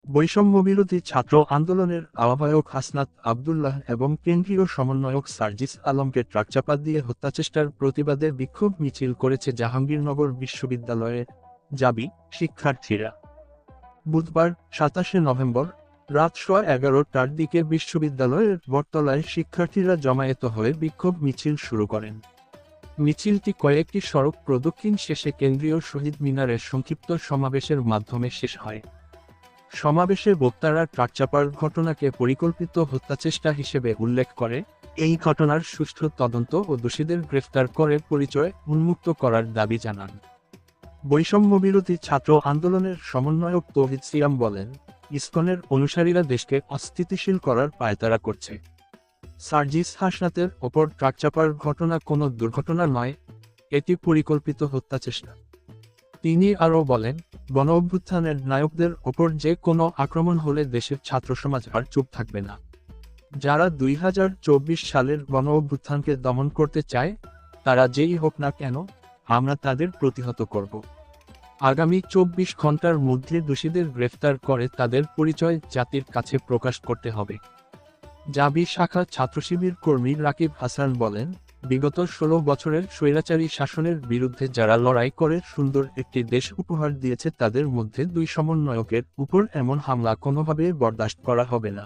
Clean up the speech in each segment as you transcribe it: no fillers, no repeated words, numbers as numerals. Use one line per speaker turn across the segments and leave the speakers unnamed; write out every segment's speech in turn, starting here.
বৈষম্যবিরোধী ছাত্র আন্দোলনের আহ্বায়ক হাসনাত আবদুল্লাহ এবং কেন্দ্রীয় সমন্বয়ক সার্জিস আলমকে ট্রাকচাপা দিয়ে হত্যাচেষ্টার প্রতিবাদে বিক্ষোভ মিছিল করেছে জাহাঙ্গীরনগর বিশ্ববিদ্যালয়ের জাবি শিক্ষার্থীরা। বুধবার ২৭শে নভেম্বর রাত 11:15টার দিকে বিশ্ববিদ্যালয়ের বটতলায় শিক্ষার্থীরা জমায়েত হয়ে বিক্ষোভ মিছিল শুরু করেন। মিছিলটি কয়েকটি সড়ক প্রদক্ষিণ শেষে কেন্দ্রীয় শহীদ মিনারের সংক্ষিপ্ত সমাবেশের মাধ্যমে শেষ হয়। সমাবেশে বক্তারা ট্রাকচাপার ঘটনাকে পরিকল্পিত হত্যাচেষ্টা হিসেবে উল্লেখ করে এই ঘটনার সুষ্ঠু তদন্ত ও দোষীদের গ্রেফতার করে পরিচয় উন্মুক্ত করার দাবি জানান। বৈষম্যবিরোধী ছাত্র আন্দোলনের সমন্বয়ক তৌহিদ সিয়াম বলেন, ইসকনের অনুসারীরা দেশকে অস্থিতিশীল করার পায়তারা করছে। সার্জিস হাসনাতের ওপর ট্রাকচাপার ঘটনা কোনো দুর্ঘটনা নয়, এটি পরিকল্পিত হত্যাচেষ্টা। তিনি আরও বলেন, গণঅভ্যুত্থানের নায়কদের ওপর যে কোনো আক্রমণ হলে দেশের ছাত্রসমাজ আর চুপ থাকবে না। যারা 2024 সালের গণঅভ্যুত্থানকে দমন করতে চায়, তারা যেই হোক না কেন, আমরা তাদের প্রতিহত করব। আগামী 24 ঘন্টার মধ্যে দোষীদের গ্রেফতার করে তাদের পরিচয় জাতির কাছে প্রকাশ করতে হবে। জাবি শাখা ছাত্রশিবির কর্মী রাকিব হাসান বলেন, বিগত 16 বছরের স্বৈরাচারী শাসনের বিরুদ্ধে যারা লড়াই করে সুন্দর একটি দেশ উপহার দিয়েছে তাদের মধ্যে দুই সমন্বয়কের উপর এমন হামলা কোনোভাবে বরদাস্ত করা হবে না।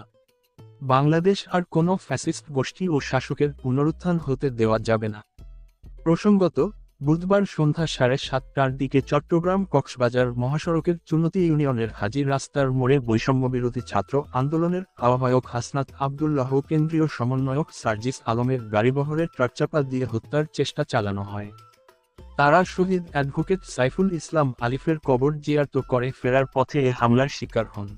বাংলাদেশ আর কোনো ফ্যাসিস্ট গোষ্ঠী ও শাসকের পুনরুত্থান হতে দেওয়া যাবে না। প্রসঙ্গত, বুধবার সন্ধ্যা 7:30টার দিকে চট্টগ্রাম-কক্সবাজার মহাসড়কের চুনতি ইউনিয়নের হাজী রাস্তার মোড়ে বৈষম্যবিরোধী ছাত্র আন্দোলনের আহ্বায়ক হাসনাত আবদুল্লাহ কেন্দ্রীয় সমন্বয়ক সার্জিস আলমের গাড়িবহরে ট্রাকচাপা দিয়ে হত্যার চেষ্টা চালানো হয়। তারা শহীদ অ্যাডভোকেট সাইফুল ইসলাম আলিফের কবর জিয়ারত করে ফেরার পথে এ হামলার শিকার হন।